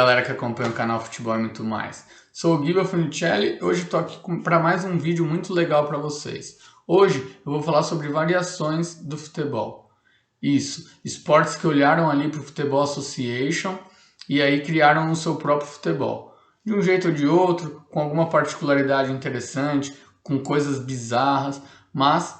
Galera que acompanha o canal Futebol e muito mais. Sou o Guiba Funicelli e hoje estou aqui para mais um vídeo muito legal para vocês. Hoje eu vou falar sobre variações do futebol. Isso, esportes que olharam ali para o Futebol Association e aí criaram o seu próprio futebol. De um jeito ou de outro, com alguma particularidade interessante, com coisas bizarras, mas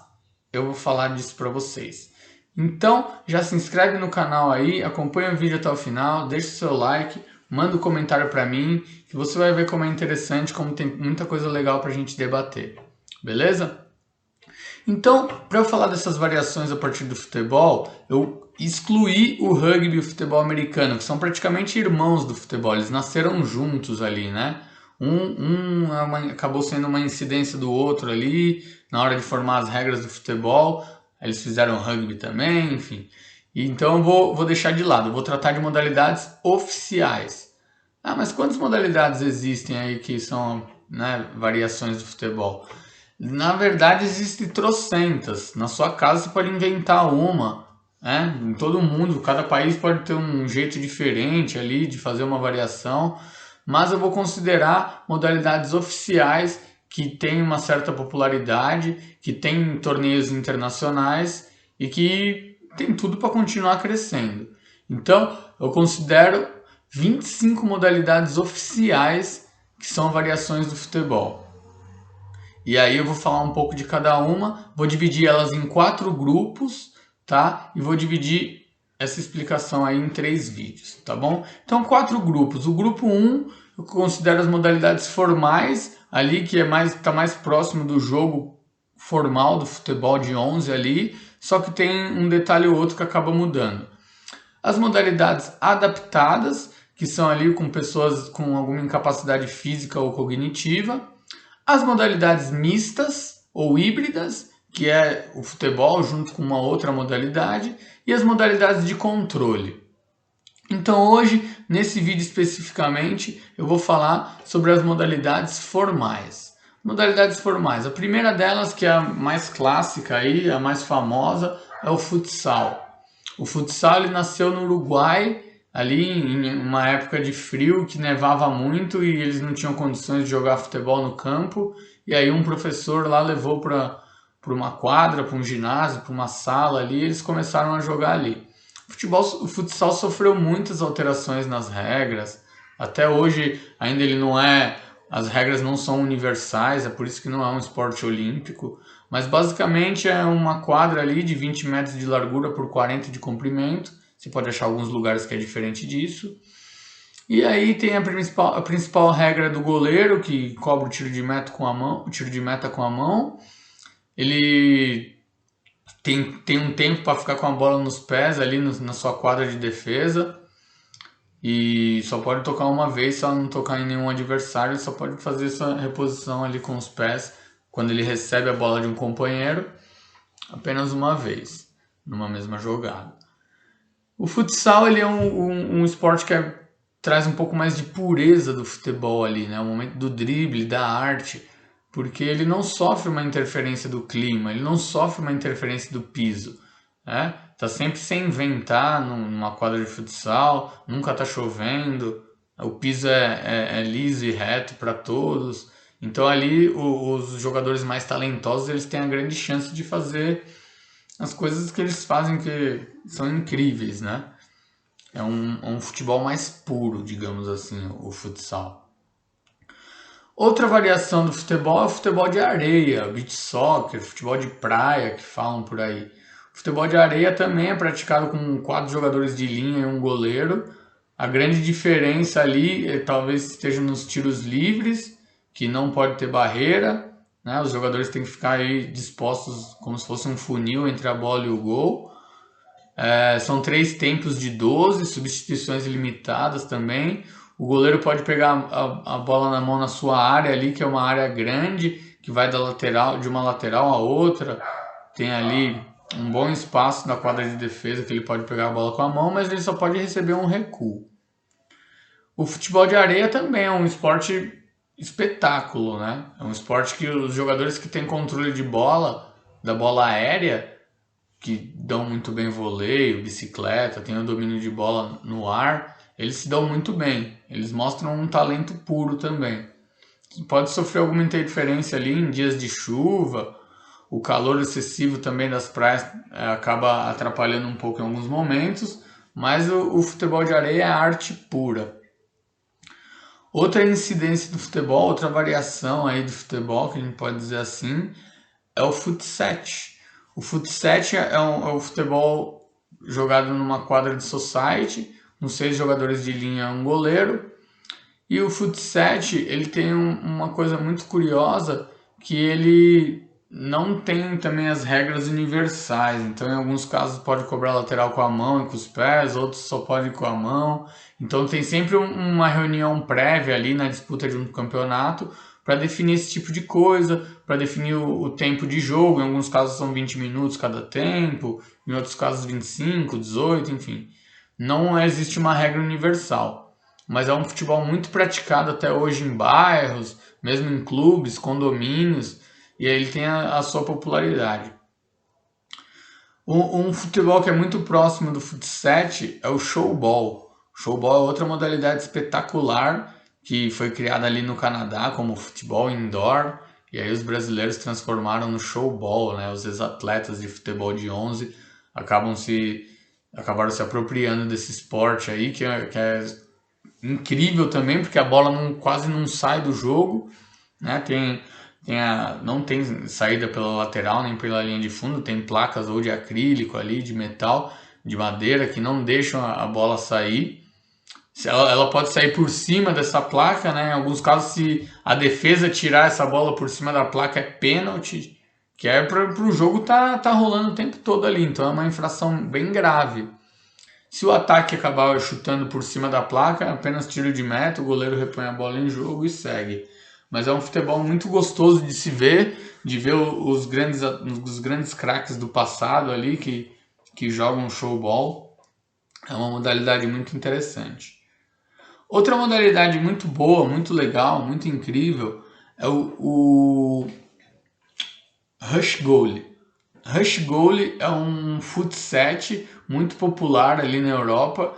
eu vou falar disso para vocês. Então, já se inscreve no canal aí, acompanha o vídeo até o final, deixa o seu like, manda um comentário para mim, que você vai ver como é interessante, como tem muita coisa legal para a gente debater. Beleza? Então, para eu falar dessas variações a partir do futebol, eu excluí o rugby e o futebol americano, que são praticamente irmãos do futebol, eles nasceram juntos ali, né? Acabou sendo uma incidência do outro ali, na hora de formar as regras do futebol, eles fizeram rugby também, enfim. Então eu vou deixar de lado, eu vou tratar de modalidades oficiais. Ah, mas quantas modalidades existem aí que são, né, variações do futebol? Na verdade, existem trocentas. Na sua casa você pode inventar uma, né? Em todo mundo, cada país pode ter um jeito diferente ali de fazer uma variação, mas eu vou considerar modalidades oficiais que têm uma certa popularidade, que têm torneios internacionais e que tem tudo para continuar crescendo. Então, eu considero 25 modalidades oficiais que são variações do futebol. E aí eu vou falar um pouco de cada uma, vou dividir elas em 4 grupos, tá? E vou dividir essa explicação aí em 3 vídeos, tá bom? Então, 4 grupos. O grupo 1, eu considero as modalidades formais, ali que tá mais próximo do jogo formal do futebol de 11 ali, só que tem um detalhe ou outro que acaba mudando. As modalidades adaptadas, que são ali com pessoas com alguma incapacidade física ou cognitiva. As modalidades mistas ou híbridas, que é o futebol junto com uma outra modalidade, e as modalidades de controle. Então hoje, nesse vídeo especificamente, eu vou falar sobre as modalidades formais. Modalidades formais, a primeira delas, que é a mais clássica aí, a mais famosa, é o futsal. O futsal ele nasceu no Uruguai, ali em uma época de frio que nevava muito e eles não tinham condições de jogar futebol no campo. E aí um professor lá levou para uma quadra, para um ginásio, para uma sala ali, e eles começaram a jogar ali. O futsal sofreu muitas alterações nas regras. Até hoje ainda ele não é, as regras não são universais, é por isso que não é um esporte olímpico. Mas basicamente é uma quadra ali de 20 metros de largura por 40 de comprimento. Você pode achar alguns lugares que é diferente disso. E aí tem a principal regra do goleiro, que cobra o tiro de meta com a mão, o tiro de meta com a mão. Ele tem um tempo para ficar com a bola nos pés ali na sua quadra de defesa. E só pode tocar uma vez, se ela não tocar em nenhum adversário, só pode fazer essa reposição ali com os pés quando ele recebe a bola de um companheiro, apenas uma vez, numa mesma jogada. O futsal ele é um esporte que traz um pouco mais de pureza do futebol ali, né? O momento do drible, da arte, porque ele não sofre uma interferência do clima, ele não sofre uma interferência do piso, né? Tá sempre sem ventar numa quadra de futsal, nunca tá chovendo, o piso é liso e reto para todos. Então ali os jogadores mais talentosos eles têm a grande chance de fazer as coisas que eles fazem que são incríveis, né? É um futebol mais puro, digamos assim, o futsal. Outra variação do futebol é o futebol de areia, beach soccer, futebol de praia, que falam por aí. O futebol de areia também é praticado com 4 jogadores de linha e um goleiro. A grande diferença ali talvez esteja nos tiros livres, que não pode ter barreira, né? Os jogadores têm que ficar aí dispostos como se fosse um funil entre a bola e o gol. São 3 tempos de 12, substituições ilimitadas também. O goleiro pode pegar a bola na mão na sua área ali, que é uma área grande, que vai de uma lateral a outra. Tem ali um bom espaço na quadra de defesa que ele pode pegar a bola com a mão, mas ele só pode receber um recuo. O futebol de areia também é um esporte espetáculo, né? É um esporte que os jogadores que têm controle de bola, da bola aérea, que dão muito bem voleio, bicicleta, tem o domínio de bola no ar, eles se dão muito bem, eles mostram um talento puro também. Pode sofrer alguma interferência ali em dias de chuva, o calor excessivo também das praias acaba atrapalhando um pouco em alguns momentos, mas o futebol de areia é arte pura. Outra incidência do futebol, outra variação aí do futebol, que a gente pode dizer assim, é o fut-7. O fut-7 é o futebol jogado numa quadra de society, com 6 jogadores de linha e um goleiro. E o fut-7 ele tem uma coisa muito curiosa, que ele não tem também as regras universais. Então em alguns casos pode cobrar lateral com a mão e com os pés, outros só pode com a mão. Então tem sempre uma reunião prévia ali na disputa de um campeonato para definir esse tipo de coisa, para definir o tempo de jogo. Em alguns casos são 20 minutos cada tempo, em outros casos 25, 18, enfim. Não existe uma regra universal, mas é um futebol muito praticado até hoje em bairros, mesmo em clubes, condomínios, e aí ele tem a sua popularidade. Um futebol que é muito próximo do fut-7 é o showball. O showball é outra modalidade espetacular que foi criada ali no Canadá como futebol indoor, e aí os brasileiros transformaram no showball, né? Os ex-atletas de futebol de 11 acabaram se apropriando desse esporte aí, que é incrível também, porque a bola quase não sai do jogo, né? Não tem saída pela lateral nem pela linha de fundo, tem placas ou de acrílico ali, de metal, de madeira, que não deixam a bola sair. Ela pode sair por cima dessa placa, né? Em alguns casos, se a defesa tirar essa bola por cima da placa, é pênalti, que é para o jogo tá rolando o tempo todo ali, então é uma infração bem grave. Se o ataque acabar chutando por cima da placa, apenas tiro de meta, o goleiro repõe a bola em jogo e segue. Mas é um futebol muito gostoso de se ver, de ver os grandes craques do passado ali que jogam showball. É uma modalidade muito interessante. Outra modalidade muito boa, muito legal, muito incrível é o rush goalie. Rush goalie é um fut-7 muito popular ali na Europa,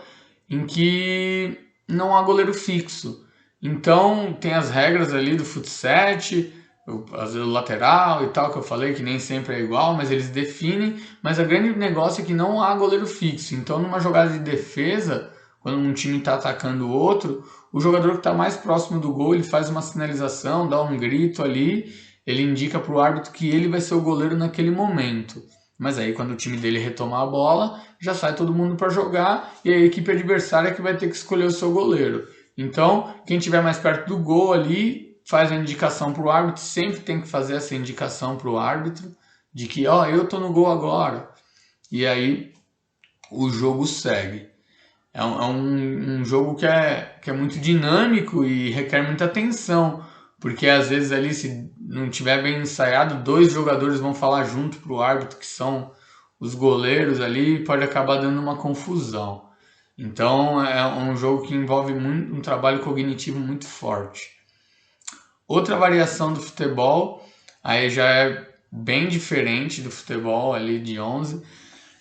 em que não há goleiro fixo. Então tem as regras ali do fut-7, o lateral e tal, que eu falei que nem sempre é igual, mas eles definem. Mas o grande negócio é que não há goleiro fixo. Então numa jogada de defesa, quando um time está atacando o outro, o jogador que está mais próximo do gol, ele faz uma sinalização, dá um grito ali, ele indica para o árbitro que ele vai ser o goleiro naquele momento. Mas aí quando o time dele retomar a bola, já sai todo mundo para jogar e a equipe adversária é que vai ter que escolher o seu goleiro. Então, quem estiver mais perto do gol ali, faz a indicação para o árbitro, sempre tem que fazer essa indicação para o árbitro, de que, ó, eu tô no gol agora. E aí o jogo segue. É um jogo que é muito dinâmico e requer muita atenção, porque às vezes ali, se não tiver bem ensaiado, 2 jogadores vão falar junto pro árbitro, que são os goleiros ali, e pode acabar dando uma confusão. Então é um jogo que envolve um trabalho cognitivo muito forte. Outra variação do futebol, aí já é bem diferente do futebol ali de 11,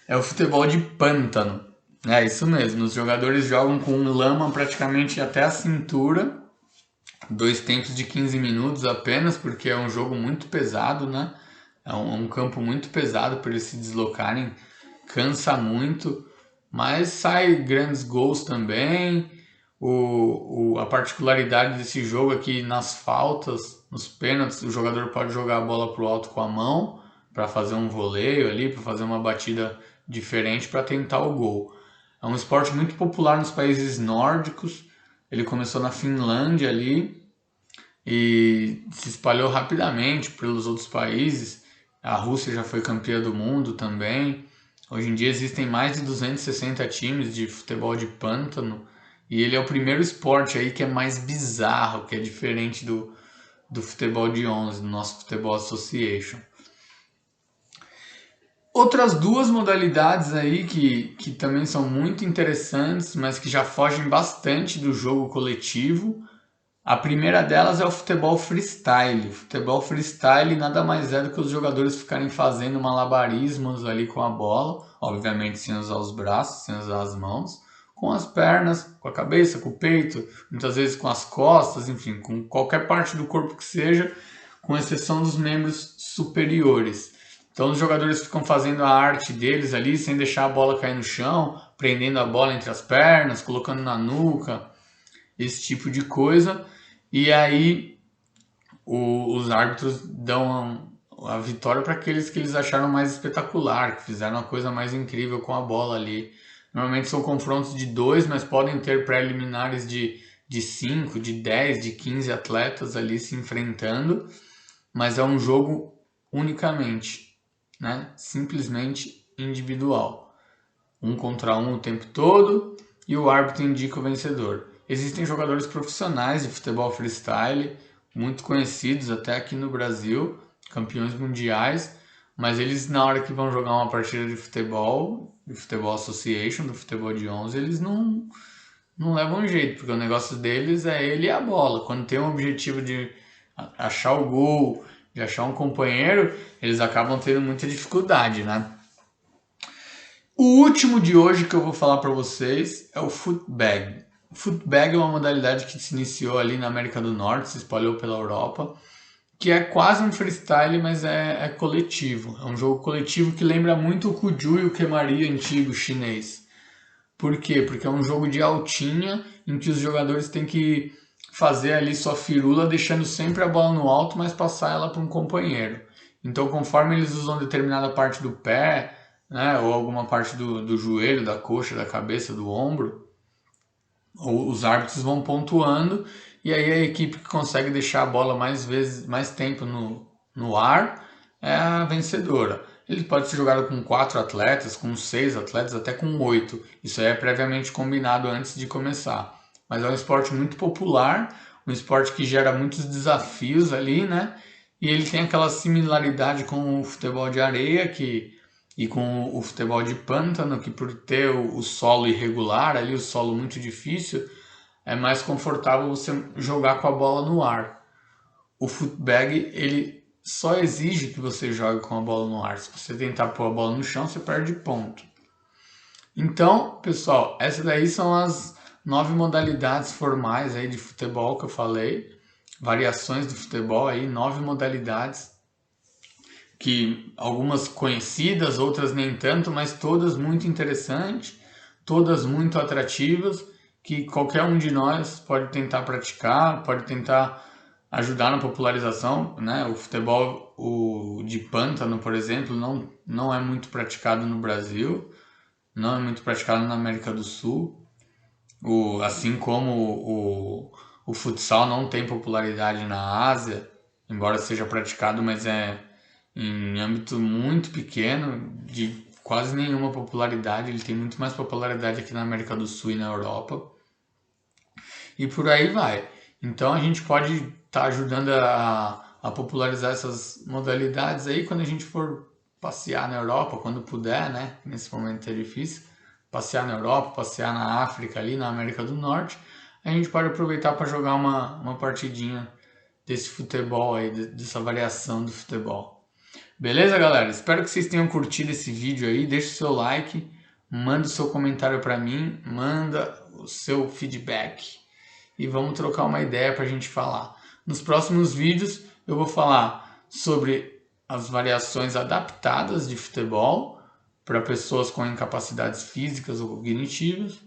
é o futebol de pântano. É isso mesmo, os jogadores jogam com lama praticamente até a cintura, 2 tempos de 15 minutos apenas, porque é um jogo muito pesado, né? É um campo muito pesado para eles se deslocarem, cansa muito, mas sai grandes gols também. A particularidade desse jogo é que nas faltas, nos pênaltis, o jogador pode jogar a bola para o alto com a mão, para fazer um voleio ali, para fazer uma batida diferente para tentar o gol. É um esporte muito popular nos países nórdicos. Ele começou na Finlândia ali e se espalhou rapidamente pelos outros países. A Rússia já foi campeã do mundo também. Hoje em dia existem mais de 260 times de futebol de pântano e ele é o primeiro esporte aí que é mais bizarro, que é diferente do futebol de 11, do nosso Futebol Association. Outras 2 modalidades aí que também são muito interessantes, mas que já fogem bastante do jogo coletivo. A primeira delas é o futebol freestyle. O futebol freestyle nada mais é do que os jogadores ficarem fazendo malabarismos ali com a bola, obviamente sem usar os braços, sem usar as mãos, com as pernas, com a cabeça, com o peito, muitas vezes com as costas, enfim, com qualquer parte do corpo que seja, com exceção dos membros superiores. Então os jogadores ficam fazendo a arte deles ali, sem deixar a bola cair no chão, prendendo a bola entre as pernas, colocando na nuca, esse tipo de coisa. E aí os árbitros dão a vitória para aqueles que eles acharam mais espetacular, que fizeram uma coisa mais incrível com a bola ali. Normalmente são confrontos de 2, mas podem ter pré-eliminares de 5, de 10, de 15 atletas ali se enfrentando. Mas é um jogo unicamente, né? Simplesmente individual. 1 contra 1 o tempo todo e o árbitro indica o vencedor. Existem jogadores profissionais de futebol freestyle, muito conhecidos até aqui no Brasil, campeões mundiais, mas eles na hora que vão jogar uma partida de futebol association, do futebol de 11, eles não levam jeito, porque o negócio deles é ele e a bola. Quando tem um objetivo de achar o gol, de achar um companheiro, eles acabam tendo muita dificuldade, né? O último de hoje que eu vou falar para vocês é o footbag. O footbag é uma modalidade que se iniciou ali na América do Norte, se espalhou pela Europa, que é quase um freestyle, mas é coletivo. É um jogo coletivo que lembra muito o Cuju e o Kemari antigo chinês. Por quê? Porque é um jogo de altinha em que os jogadores têm que fazer ali sua firula, deixando sempre a bola no alto, mas passar ela para um companheiro. Então, conforme eles usam determinada parte do pé, né, ou alguma parte do joelho, da coxa, da cabeça, do ombro, os árbitros vão pontuando e aí a equipe que consegue deixar a bola mais tempo no ar é a vencedora. Ele pode ser jogado com 4 atletas, com 6 atletas, até com 8. Isso aí é previamente combinado antes de começar. Mas é um esporte muito popular, um esporte que gera muitos desafios ali, né? E ele tem aquela similaridade com o futebol de areia e com o futebol de pântano, que por ter o solo irregular, ali o solo muito difícil, é mais confortável você jogar com a bola no ar. O footbag, ele só exige que você jogue com a bola no ar. Se você tentar pôr a bola no chão, você perde ponto. Então, pessoal, essas daí são as 9 modalidades formais aí de futebol que eu falei. Variações do futebol aí, 9 modalidades, que algumas conhecidas, outras nem tanto, mas todas muito interessantes, todas muito atrativas, que qualquer um de nós pode tentar praticar, pode tentar ajudar na popularização, né? O futebol de pântano, por exemplo, não é muito praticado no Brasil, não é muito praticado na América do Sul, assim como o futsal não tem popularidade na Ásia, embora seja praticado, mas é em âmbito muito pequeno, de quase nenhuma popularidade. Ele tem muito mais popularidade aqui na América do Sul e na Europa. E por aí vai. Então a gente pode estar ajudando a popularizar essas modalidades aí quando a gente for passear na Europa, quando puder, né? Nesse momento é difícil. Passear na Europa, passear na África, ali na América do Norte. A gente pode aproveitar para jogar uma partidinha desse futebol aí, dessa variação do futebol. Beleza, galera? Espero que vocês tenham curtido esse vídeo aí. Deixa o seu like, manda o seu comentário para mim, manda o seu feedback e vamos trocar uma ideia para a gente falar. Nos próximos vídeos eu vou falar sobre as variações adaptadas de futebol para pessoas com incapacidades físicas ou cognitivas.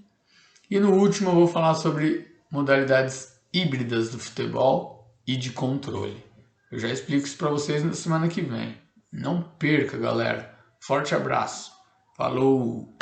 E no último eu vou falar sobre modalidades híbridas do futebol e de controle. Eu já explico isso para vocês na semana que vem. Não perca, galera. Forte abraço. Falou!